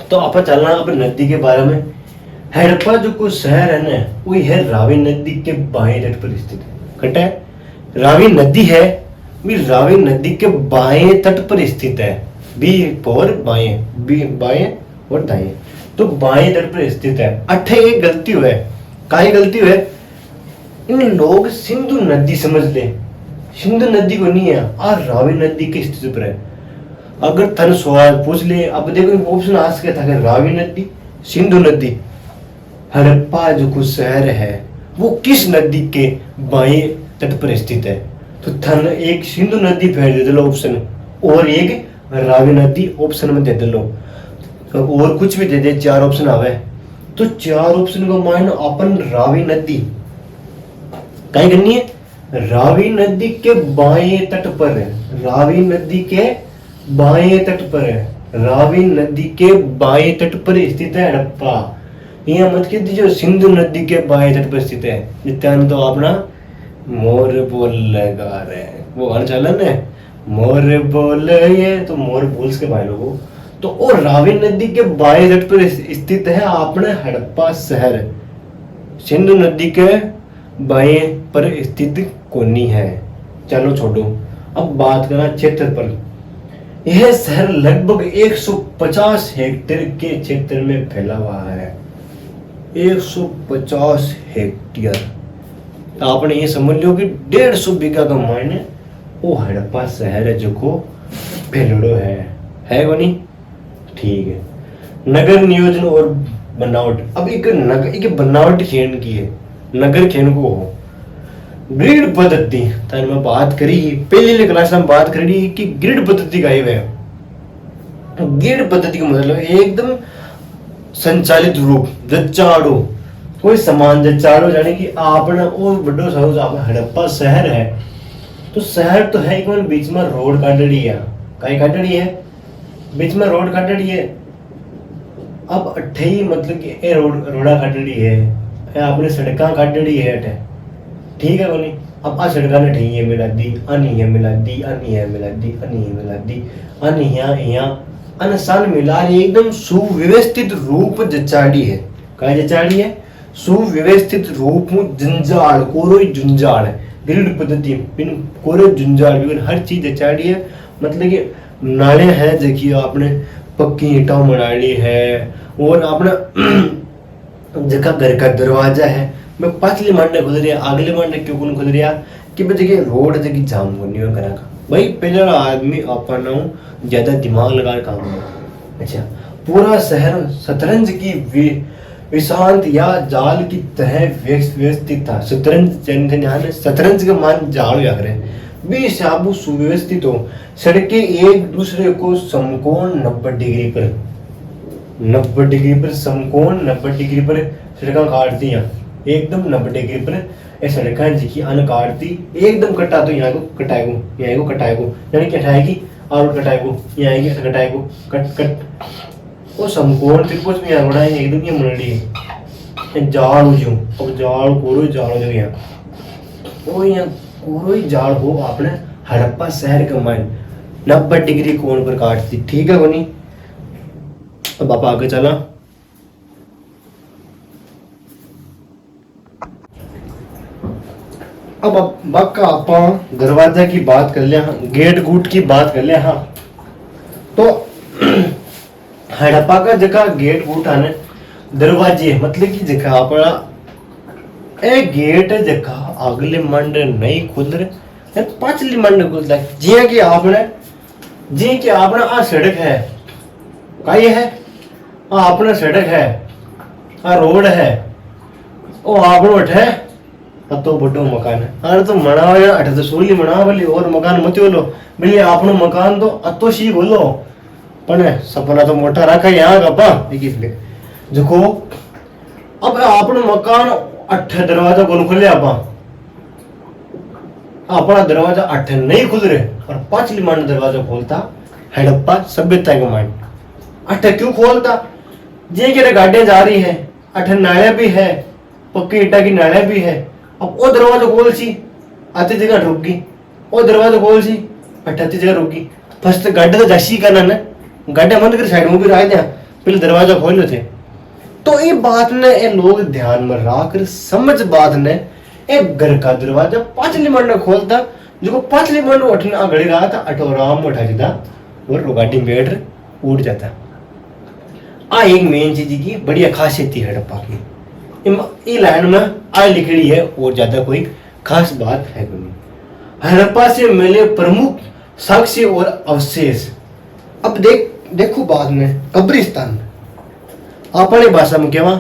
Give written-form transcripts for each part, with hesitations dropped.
तो आप चलना अब नदी के बारे में। हड़प्पा जो कोई शहर है ना, वो है रावी नदी के बाएं तट पर स्थित है। कटा है रावी नदी है, भी रावी नदी के बाएं तट पर स्थित है। बी और बाएं, बी बाएं और दाएं, तो बाएं तट पर स्थित है। अठे एक गलती हुए, काई गलती हुए, इन लोग सिंधु नदी समझ ले, सिंधु नदी को नहीं है, और रावी नदी के स्थिति पर है। अगर तन सवाल पूछ ले, अब देखो ऑप्शन आ सके था कि रावी नदी, सिंधु नदी। हड़प्पा जो कुछ शहर है वो किस नदी के बाएं तट पर स्थित है? तो थन एक सिंधु नदी फेर दे दो ऑप्शन, और एक रावी नदी ऑप्शन में दे दो, और कुछ भी दे दे, 4 ऑप्शन आवे। तो 4 ऑप्शन को मान अपन रावी नदी कहीं करनी है, रावी नदी के बाएं तट पर है, रावी नदी के बाएं तट पर है, रावी नदी के बाएं तट पर स्थित है हड़प्पा। यहाँ मत कह दीजिए सिंधु नदी के बाएं तट पर स्थित है, नित्यान तो अपना मोर बोल लगा रहे, वो अनचलन है, मोर बोल, ये तो मोर बोल के भाई लोगों। तो और रावी नदी के बाएं तट पर स्थित है अपने हड़प्पा शहर, सिंधु नदी के बाएं पर स्थित कोनी है। चलो छोड़ो, अब बात करना क्षेत्रफल। यह शहर लगभग 150 हेक्टेयर के क्षेत्र में फैला हुआ है। 150 हेक्टेयर, आपने ये समझ लो कि 150 बीघा का मायने वो हड़प्पा शहर है जो को फैलड़ो है वो नहीं? ठीक है। नगर नियोजन और बनावट, अब एक बनावट खेन की है, नगर खेन को हो ग्रिड पद्धति, मैं बात करी पहली क्लास में बात करी कि ग्रिड पद्धति का ही है। ग्रिड पद्धति का मतलब एकदम संचालित रूप, जच्चाड़ो, कोई समान जच्चाड़ो, यानी कि आपने वो बड़ो सारो जो आपका हड़प्पा शहर है, तो शहर तो है कि बीच में रोड काटड़ी है, कहीं काटड़ी है, बीच में रोड काटड़ी है। अब अठे मतलब कि ए रोड़ा काटड़ी है, आपने सड़का काटड़ी है अठे, ठीक है बोली। अब आ सड़का ने ठीक है मिला दी, अनी है मिला दी, अनी है मिला दी, अनी है मिला दी, अनी यहाँ अनसान मिला एकदम सुव्यवस्थित रूप जचाड़ी है। क्या जचाड़ी है? सुव्यवस्थित रूप जंजाल, कोरोई जुंजाल, ग्रिड पद्धति बिन कोरे जुंजाल बिन हर चीज जचाड़ी है। मतलब कि नाले है देखिए आपने पक्की ईंटा बनाड़ी है, और अपना जगह घर का दरवाजा है, मैं पाछली मांडे खुद रहा, अगले मांडे क्यों कौन खुद रहा कि भाई देखिए रोड जगह जाम करनी हो घर का। भाई पहले आदमी अपना ज्यादा दिमाग लगा काम करे। अच्छा, पूरा शहर शतरंज की विशांत या जाल की तरह व्यवस्थित था। शतरंज का मान जाल या करे बेसाबू सुव्यवस्थित हो। सड़कें एक दूसरे को समकोण 90 डिग्री पर, 90 डिग्री पर समकोण 90 डिग्री पर सड़कें काटती हैं, एकदम 90 डिग्री पर ये सड़कें जिकी अन काटती एकदम कटा, तो यहाँ को कटाएगो, यहाँ को कटाएगो, यानी कि हटाएगी और कटाएगो, यहाँ आएगी कटाएगो, कट कट वो समकोण त्रिभुज में यहाँ बनाए एकदम ये मंडली है जाड़ हो जो, अब जाड़ कोरो जाड़ हो जो यहाँ, वो यहाँ कोरो जाड़ हो आपने हड़प्पा शहर का मान 90 डिग्री कोण पर काटती। ठीक है बनी। अब आप आगे चला। अब बाका आप दरवाजा की बात कर लिया, गेट गुट की बात कर लिया। हाँ, तो हड़प्पा का जगह गेट गुट आने दरवाजे मतलब कि जगह अपना ए गेट जगह अगले मंड नहीं खुल रहे, पाछली मंड खुलता है। जिया कि आपने आ सड़क है, का ये है अपना सड़क है, आ रोड है, ओ आपनो अठे तो बड़ो मकान है। अरे तो मनाओ या अठे तो सोली मनाओ बोली, और मकान मत बोलो बोले आपनो मकान तो अतो सी बोलो, पण सपना तो मोटा रखा यहाँ का पा इसलिए देखो। अब आपनो मकान अठे दरवाजा कौन खोले, आप अपना दरवाजा अठे नहीं खुल रहे, और पाछली मांड दरवाजा खोलता हड़प्पा सभ्यता के मांड। अठे क्यों खोलता? जे के गाड़ियां जा रही है, अठे नाले भी है, पक्की ईटा की नाले भी है। अब वो दरवाजा खोल सी आती जगह रुक गई, वो दरवाजा खोल सी अठाती जगह रुक गई। फर्स्ट गाड़ी तो जैसी करना ना, गाड़ी बंद कर साइड में भी रख दिया, पहले दरवाजा खोलो थे। तो ये बात ने ये लोग ध्यान में रखकर समझ बात ने एक घर का दरवाजा पांचली मंड खोलता, जो पांचली मंड उठने अगड़ी रहा था अठोराम उठा जाता और रोगाटी बैठ उठ जाता। आ एक मेन चीज की बढ़िया खासियत थी हड़प्पा की। ये लाइन में आ लिखी है और ज्यादा कोई खास बात है नहीं। हड़प्पा से मिले प्रमुख साक्ष्य और अवशेष। अब देखो बाद में कब्रिस्तान अपनी भाषा में केवा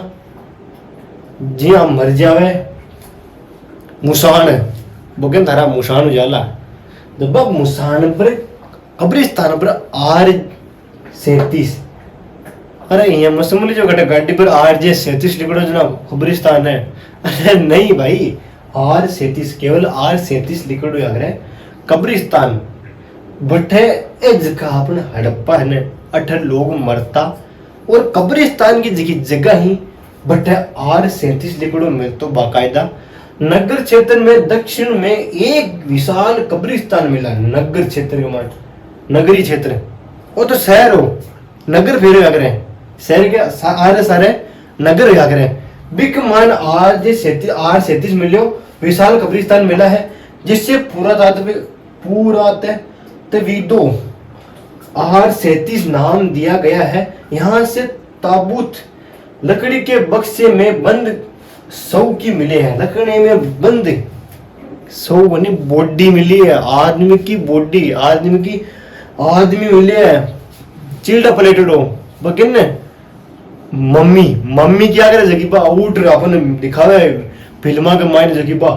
जी हम मर जावे मुसान बोके थारा मुसान उजाला जब मुसान पर कब्रिस्तान पर R37। अरे ये मसमली जो गाड़ी पर RJ37 लिखो जो ना कब्रिस्तान है। अरे नहीं भाई, R37 केवल R37 लिखो अगर कब्रिस्तान बटे जगह अपन हड़प्पा है ने अठ लोग मरता और कब्रिस्तान की जगह ही बटे R37 लिखो में तो बाकायदा नगर क्षेत्र में दक्षिण में एक विशाल कब्रिस्तान मिला। नगर क्षेत्र के मान नगरी क्षेत्र वो तो शहर हो नगर फेरे अगर शहर के सारे नगर अगर बिक मान R37 मिलो विशाल कब्रिस्तान मिला है, जिससे पुरातत्वविदों R37 नाम दिया गया है। यहाँ से ताबूत लकड़ी के बक्से में बंद 100 की मिले हैं। लकड़ी में बंद 100 बनी बॉडी मिली है, आदमी की बॉडी आदमी मिले है चिल्डा प्लेटेड हो बकिन मम्मी क्या करे जगीबा उठ अपन दिखावे फिल्मा के मायने जगीबा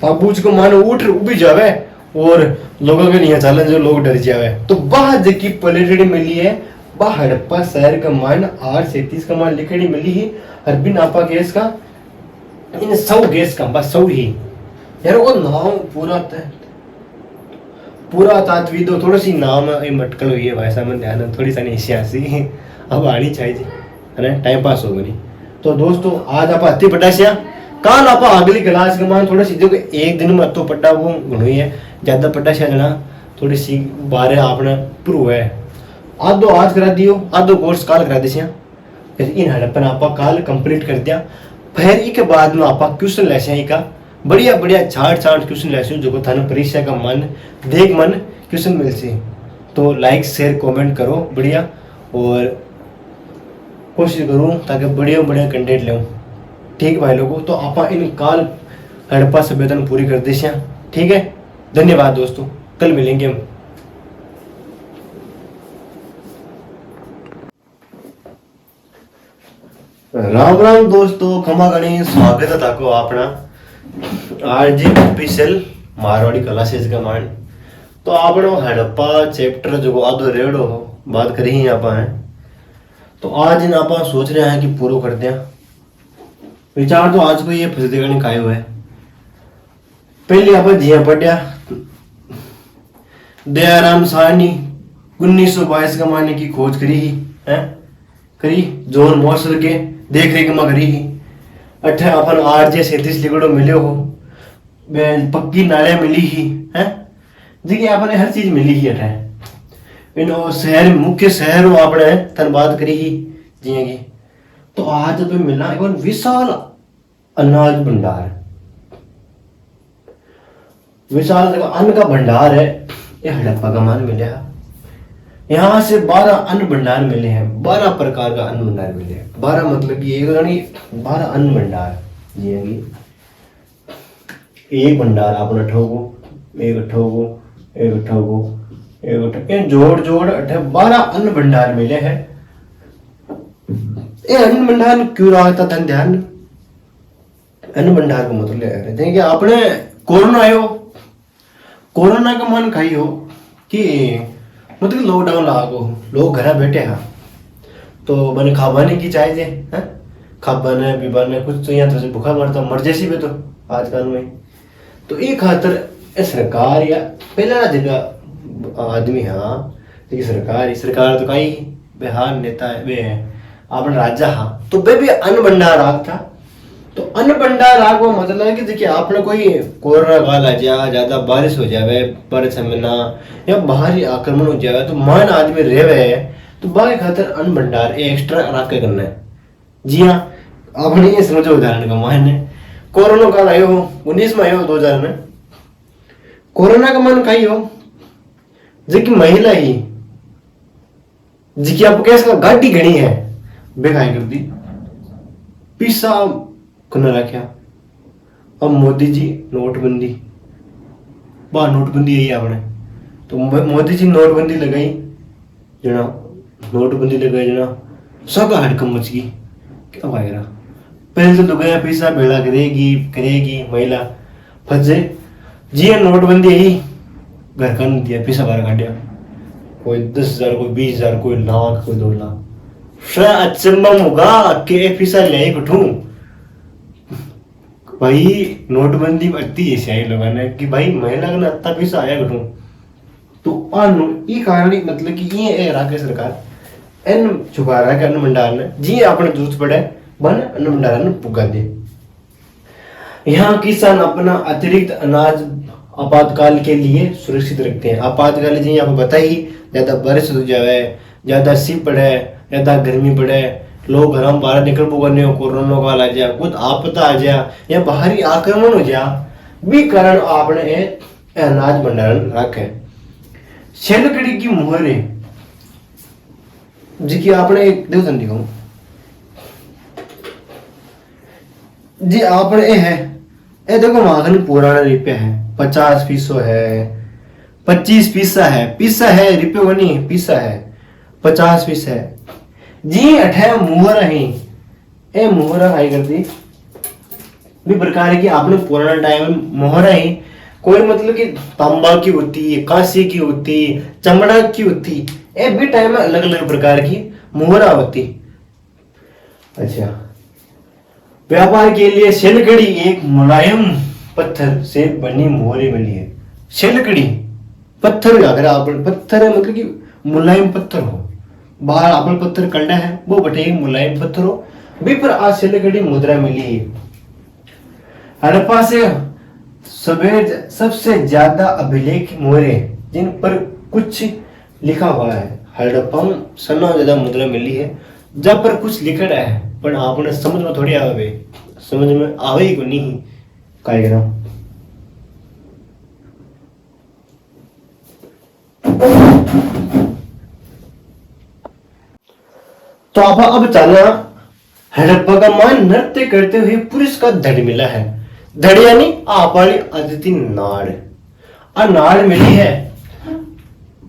ताबूत को मानो उठ उभी जावे और लोगों के लिए चलन जो लोग डर जावे। तो बाह जकी प्लेटेड मिली है बा हड़प्पा शहर का मान R37 का मान लिखड़ी मिली ही अरबी नापा गैस का इन 100 गैस का बस 100 ही यार वो नाम पूरा तात्विदो थोड़ा सी नाम मटकल हुई है भाषा में ध्यान थोड़ी सा नहीं अब आनी चाहिए है ना, टाइम पास होगा नहीं। तो दोस्तों आज आप अति पटाशिया काल आप अगली क्लास के मान थोड़ा सी जो एक दिन में अतो पट्टा वो घुनुई है ज्यादा पटाशिया जना थोड़ी सी बारे आपने प्रूव है आधो आज करा दियो आधो कोर्स काल करा दिया फिर इन हड़प्पन आप काल कंप्लीट कर दिया। फिर इसके बाद में आप क्वेश्चन लेसे का बढ़िया छाट क्वेश्चन लेसे जो थाने परीक्षा का मन क्वेश्चन मिल से। तो लाइक शेयर कमेंट करो बढ़िया और कोशिश करूँ ताकि बढ़िया कंटेंट ले। ठीक भाई लोगों, तो आप इन काल हड़प्पा सभ्यता पूरी कर दे। ठीक है, धन्यवाद दोस्तों, कल मिलेंगे हम। राम दोस्तों, खमा गणी स्वागत है ताको अपना RJ ऑफिशियल मारवाड़ी क्लासेस का मान। तो आपनो हड़प्पा चैप्टर जो आधो रेडो बात करी ही आप हैं। तो आज इन आप सोच रहे हैं कि पूरा कर दिया विचार। तो आज को ये फसदेगणी खाए हुए पहले आप जिया पढ़िया दयाराम साहनी 1922 का माने की खोज करी ही है करी जॉन मॉर्सल के देख रेख में करी ही। अठे अपन RJ37 लिखड़ो मिले हो पक्की नाले मिली ही है जी आपने हर चीज मिली ही अठे इन शहर मुख्य शहर आपने धनबाद करी ही जिये की। तो आज तो मिला एक विशाल अनाज भंडार विशाल अन्न का भंडार है ये हड़प्पा का मान मिले है। यहाँ से 12 अन्न भंडार मिले हैं, 12 प्रकार का अन्न भंडार मिले हैं। 12 मतलब कि 12 अन्न भंडार जिये एक भंडार आपने एक जोड़ 12 अन्न भंडार मिले हैं। ये अन्न भंडार क्यों रहा था धन ध्यान अन्न भंडार को मतलब देखिए आपने कोरोना आयो कोरोना का मन खाई हो कि मतलब लॉकडाउन लागो लोग घर बैठे हैं तो मैंने खाबाने की चाहिए है खाबाने पीबाने कुछ तो यहाँ तो भूखा मरता मर जैसी भी तो आजकल में। तो एक खातर सरकार या पहला जगह आदमी हाँ सरकार तो कई बिहार नेता है वे अपने राजा हाँ तो वे भी अन्न भंडार राग था। तो अन्न भंडार राग वो मतलब है कि देखिए आपने कोई कोरोना काल आ जाए ज्यादा बारिश हो जाए बारिश महीना या बाहरी आक्रमण हो जाए तो मान आदमी रेवे तो बाकी खातर अन्न भंडार एक्स्ट्रा रख के करना है। जी हाँ, आपने ये समझो उदाहरण का मायने कोरोना काल आयो 19 में आयो 2000 में कोरोना का मन कही हो जी की महिला ही जी की आप कैसे गाड़ी घनी है बेखाई कर दी पिसा करना रखा। अब मोदी जी नोटबंदी नोटबंदी यही आपने तो मोदी जी नोटबंदी लगाई जना नोटबंदी लगाई जना सब हड़कम मच गई क्या भाईरा पहले तो दुगया पैसा भेड़ा करेगी महिला फंसे जी नोटबंदी यही घर का नहीं दिया पैसा बाहर काटिया कोई 10,000 कोई 20,000 कोई लाख कोई 2 लाख अचंबा होगा के पैसा ले उठूं भाई नोटबंदी अति ऐसी आई लोगों ने कि भाई महिला का अत्ता पैसा आया घटू तो ये कारण मतलब कि ये राज्य सरकार इन छुपा रहा है अन्न भंडार ने जी अपने जरूरत पड़े बन अन्न भंडार ने पुगा दे। यहाँ किसान अपना अतिरिक्त अनाज आपातकाल के लिए सुरक्षित रखते हैं। आपातकाल जी आपको बताई ज्यादा बारिश हो जाए ज्यादा सी पड़े ज्यादा गर्मी पड़े लोग घर में बाहर निकल पुगने हो कोरोना काल आ जा कुछ आपदा आ जा या बाहरी आक्रमण हो जा भी कारण आपने अनाज भंडारण रखे। छेलकड़ी की मुहरे जी की आपने एक देव संधि कहूं जी आपने है ए देखो माखन पुराना रिपे है 50 पीसो है 25 पीसा है रिपे वो नहीं पीसा है 50 पीस है जी अठे मुहरा ही ए मुहरा आई करती भी प्रकार की आपने पुराना टाइम में मोहरा ही कोई मतलब कि तांबा की होती कांसे की होती चमड़ा की होती ए भी टाइम में अलग अलग प्रकार की मोहरा होती। अच्छा व्यापार के लिए शेलकड़ी एक मुलायम पत्थर से बनी मोहरे मिली है। शेलकड़ी पत्थर अगर आप पत्थर है मतलब कि मुलायम पत्थर हो बाहर आपन पत्थर कलना है वो बटे मुलायम पत्थर हो भी पर आज शेलकड़ी मुद्रा मिली है। हड़प्पा से सवेद सबसे ज्यादा अभिलेख मोहरे जिन पर कुछ लिखा हुआ है हड़प्पा में सन्ना ज्यादा मुद्रा मिली है जब पर कुछ लिखा है पर आपने समझ में थोड़ी आवे समझ में आवे ही को नहीं काय करा। तो आप अब चलना हड़प्पा का मान नृत्य करते हुए पुरुष का धड़ मिला है। धड़ यानी आप वाली अदिति नाड़ आ नाड़ मिली है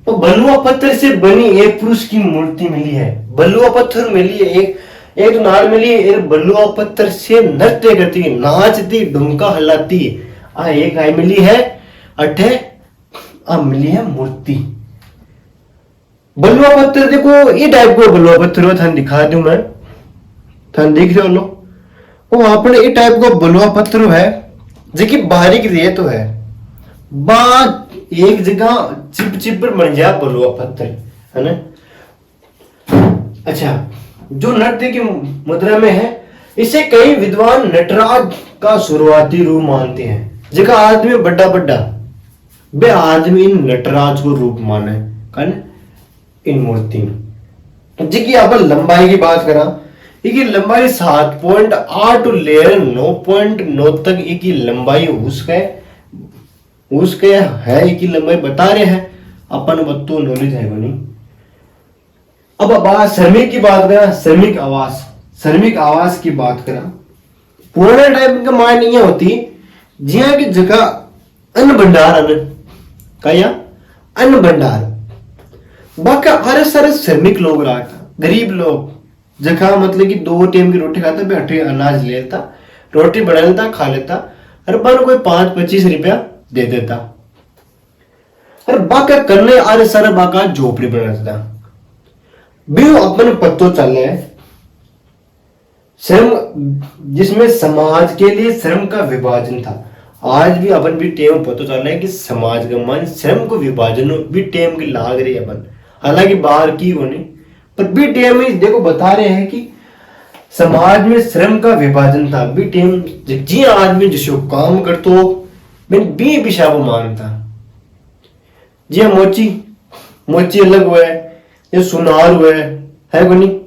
तो बलुआ पत्थर से बनी एक पुरुष की मूर्ति मिली है। बलुआ पत्थर मिली है एक तो नाड़ मिली है एक बलुआ पत्थर से नृत्य करती नाचती डुमका हलाती आ एक आई मिली है अठे आ मिली है मूर्ति। बलुआ पत्थर देखो ये टाइप को बलुआ पत्थर हो थान दिखा दूं मैं थान देख रहे हो लो वो आपने ये टाइप का बलुआ पत्थर है जेकी बारीक रेत है बात एक जगह चिप पर बन जाए बलुआ पत्थर है ना। अच्छा जो नृत्य की मुद्रा में है इसे कई विद्वान नटराज का शुरुआती रूप मानते हैं। जगह आदमी बड़ा बे आदमी इन नटराज को रूप माने कन इन मूर्ति में जी की आप लंबाई की बात करा इसकी लंबाई 7.8 लेयर 9.9 तक इसकी लंबाई उसके है इसकी लंबाई बता रहे हैं अपन बत्तू नॉलेज है बनी। अब बात श्रमिक की बात करा श्रमिक आवास की बात करा पुराने टाइम का मायने ये होती जिया की जगह अन्न भंडार अन्न भंडार बाका हर सारे श्रमिक लोग रहा था गरीब लोग जगह मतलब कि 2 टाइम की रोटी खाता बैठे अनाज ले लेता रोटी बना लेता खा लेता हर बार कोई 5-25 रुपया दे देता और बाका करने आरे सारे बाका झोपड़ी बना देता भी अपन पत्तो चल रहे श्रम जिसमें समाज के लिए श्रम का विभाजन था। आज भी अपन भी टेम पता चल रहा है कि समाज का मन श्रम को विभाजन भी टेम की लाग रही है अपन हालांकि बाहर की होनी पर बी टेम में देखो बता रहे हैं कि समाज में श्रम का विभाजन था। बी टेम जी आदमी जिसको काम करतो मैं बी विषा को मानता जी मोची अलग हुआ है ये सुनार हुए है को नहीं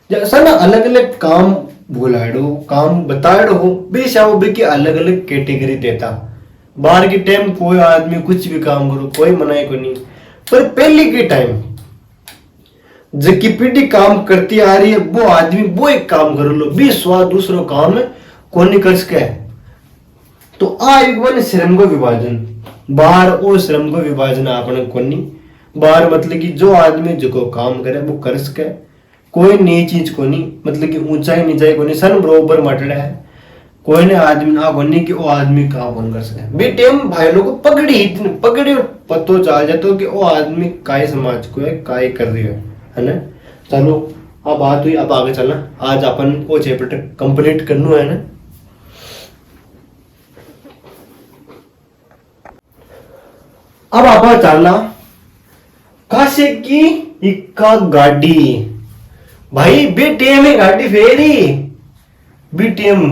जैसा ना अलग अलग काम बोलाड़ो काम बताड़ो हो बेशा वो भी की अलग अलग कैटेगरी देता बाहर के टाइम कोई आदमी कुछ भी काम करो कोई मनाए को नहीं पर पहले के टाइम जबकि पीढ़ी काम करती आ रही है वो आदमी वो एक काम कर लो 20 दूसरों काम है कौन नहीं कर सके तो आ एक बार श्रम को विभाजन बाहर और श्रम को विभाजन आपने कोनी बाहर मतलब कि जो आदमी जो काम करे वो कर सके कोई नई चीज को नहीं मतलब कि ऊंचाई नीचाई को नहीं सन बरोबर मटड़ा है कोई ने आदमी ना कोनी कि वो आदमी काम कौन कर सके बेटे हम भाई लोग पकड़ी इतनी पकड़ी और पतो चल जाते हो कि वो आदमी काय समाज को है काय कर रही है ना चलो अब बात हुई अब आगे चलना आज अपन वो चैप्टर कंप्लीट करना है ना अब आप चलना कासे की इक्का गाड़ी भाई बीटीएम में गाड़ी फेरी बीटीएम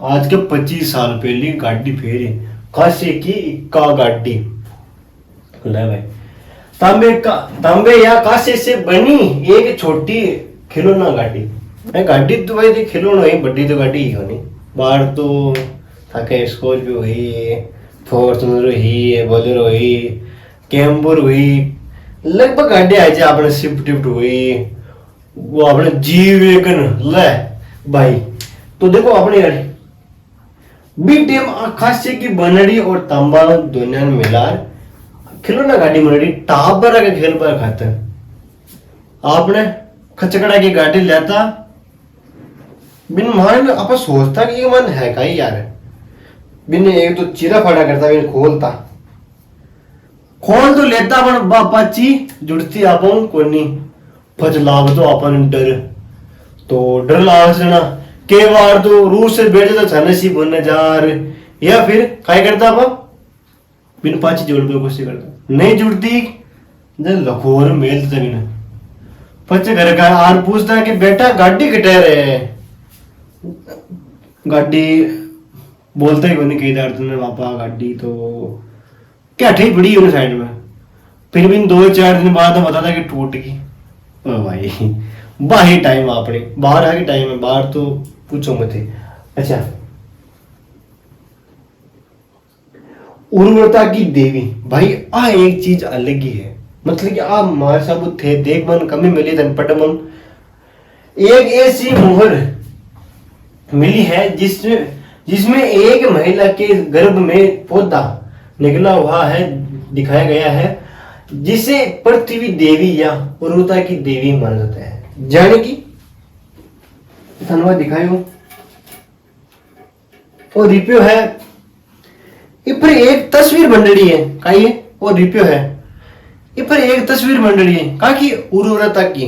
आज के 25 साल पहले गाड़ी फेरी कासे की इक्का गाड़ी ले भाई तांबे या कासे से बनी एक छोटी खिलौना गाड़ी गाड़ी तो भाई खिलौना ही बड़ी तो गाड़ी ही होनी बाहर तो थाके स्कॉर्पियो हुई फॉर्च्यूनर हुई बोलेरो हुई कैम्पर हुई लगभग गाड़ी आई जाए अपने स्विफ्ट हुई वो अपने जी वैगन ले भाई तो देखो अपने यार बीटीएम खासे की बनड़ी और तांबा दोनों मिला खिलौना गाड़ी बनड़ी टाबर के खेल पर खाते आपने खचकड़ा की गाड़ी लेता बिन मान आप सोचता कि ये मन है का ही यार बिन एक तो चीरा फाड़ा करता बिन खोलता खोल तो लेता अपन बापाची जुड़ती आपन कोनी फज लाभ तो अपन डर लाभ से ना के बार तो रूह से बैठे तो छनसी बनने जार या फिर काय करता आप बिन पाची जोड़ पे कोशिश करता नहीं जुड़ती जब लखोर मेल तक ना पचे घर का आर पूछता कि बेटा गाड़ी कटे रहे गाड़ी बोलता ही कोनी कई दार तुमने पापा गाड़ी तो क्या ठीक पड़ी उन साइड में फिर भी 2-4 दिन बाद बताता कि टूट गई ओ भाई बाही टाइम आपने बाहर आके टाइम है बाहर तो पूछो मत अच्छा उर्वरता की देवी भाई आ एक चीज अलग ही है मतलब कि आप मार साबुत थे देख मन कमी मिली धन पटमम एक ऐसी मोहर मिली है जिसमें एक महिला के गर्भ में पौधा निकला हुआ है दिखाया गया है जिसे पृथ्वी देवी या उर्वरता की देवी माना जाता है जाने की धन्यवाद दिखायो और रिप्यो है इस पर एक तस्वीर मंडली है का ये और रिप्यो है इस पर एक तस्वीर मंडली है का की उर्वरता की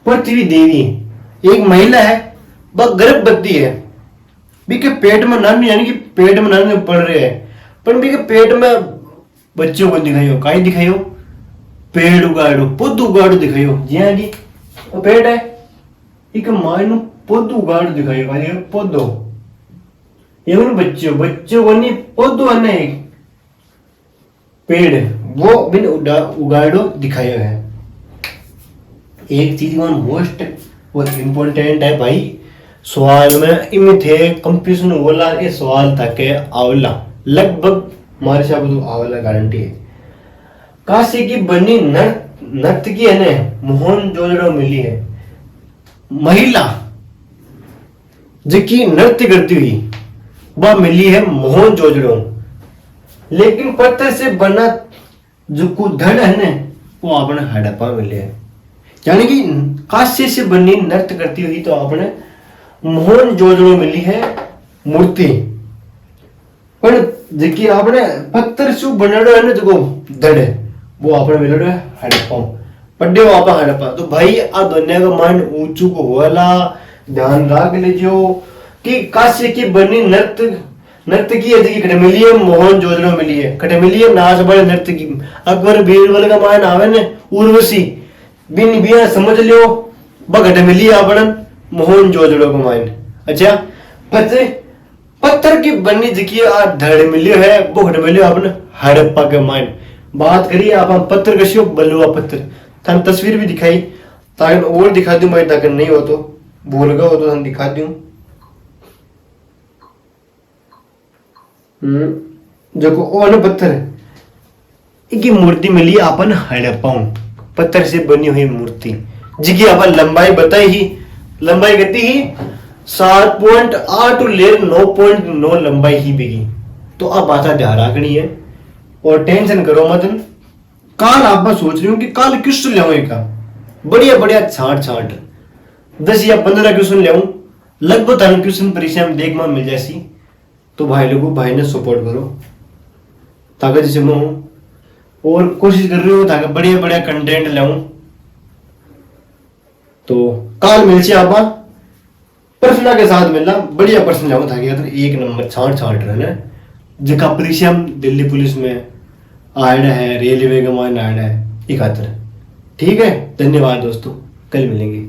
पृथ्वी देवी एक महिला है वह गर्भवती है बीके पेट में नानी यानी कि पेट में नानी पड़ रहे हैं पर बीके पेट में बच्चों को दिखाइयो काई दिखाइयो पेड़ उगाड़ो पौध उगाड़ो दिखाइयो जी हाँ जी वो पेड़ है एक मायनो पौध उगाड़ो दिखाइयो काई पौधो ये बच्चों को नहीं पौधो है ना एक पेड़ वो बिन उगाड़ो दिखाया है एक चीज मोस्ट बहुत इंपॉर्टेंट है भाई सवाल में इमे थे कंपटीशन बोला ये सवाल था के आवला लगभग हमारे साहब तो आवला गारंटी है काशी की बनी नर्तकी है ने मोहनजोदड़ो मिली है महिला जिसकी नृत्य करती हुई वह मिली है मोहनजोदड़ो लेकिन पत्थर से बना जो धड़ है ना वो अपने हड़प्पा मिले है यानी कि काशी से बनी नृत्य करती हुई तो अपने मोहनजोदड़ो मिली है मूर्ति पर जिकी आपने पत्थर से बनड़ो है ना जो धड़ वो आपने मिलड़ो है हड़प्पा पड्डे वापा हड़प्पा तो भाई आ दुनिया का मान ऊंचू को होला ध्यान रख लीजियो कि काशी की बनी नृत्य की है कटे मिली है मोहनजोदड़ो मिली है कटे मिली है नाच बड़े नृत्य की अकबर बीरबल का मान आवे ने उर्वशी बिन बिया समझ लियो बगट मिली है आपन मोहनजोदड़ो को मान अच्छा पत्थर की बनी जिकी आ धड़ मिली है वो घट मिली आपन हड़प्पा के मान बात करिए आप पत्थर कशियो बलुआ पत्थर थाने तस्वीर भी दिखाई ताकि और दिखा दूं भाई ताकि नहीं हो तो भूल गए हो तो थाने दिखा दूं। देखो ओ ना पत्थर इनकी मूर्ति मिली अपन हड़प्पा पत्थर से बनी हुई मूर्ति जिसकी अपन लंबाई बताई ही लंबाई कहती ही 7.8 ले 9.9 लंबाई ही बिगी। तो अब बात ध्यान रखनी है और टेंशन करो मत। काल आप सोच रही हूँ कि काल क्वेश्चन ले का बढ़िया बढ़िया छाट छाट 10 या 15 क्वेश्चन ले लगभग थाने क्वेश्चन परीक्षा में देख में मिल जासी। तो भाई लोगों भाई ने सपोर्ट करो ताकि जैसे मैं और कोशिश कर रही हूँ ताकि बढ़िया बढ़िया कंटेंट लाऊं। तो काल मिलचे आप प्रश्न के साथ मिलना बढ़िया प्रश्न लाऊं ताकि अगर 1 नंबर छाट छाट रहना जिसका परीक्षा दिल्ली पुलिस में आया है रेलवे का मान आया है 71। ठीक है धन्यवाद दोस्तों कल मिलेंगे।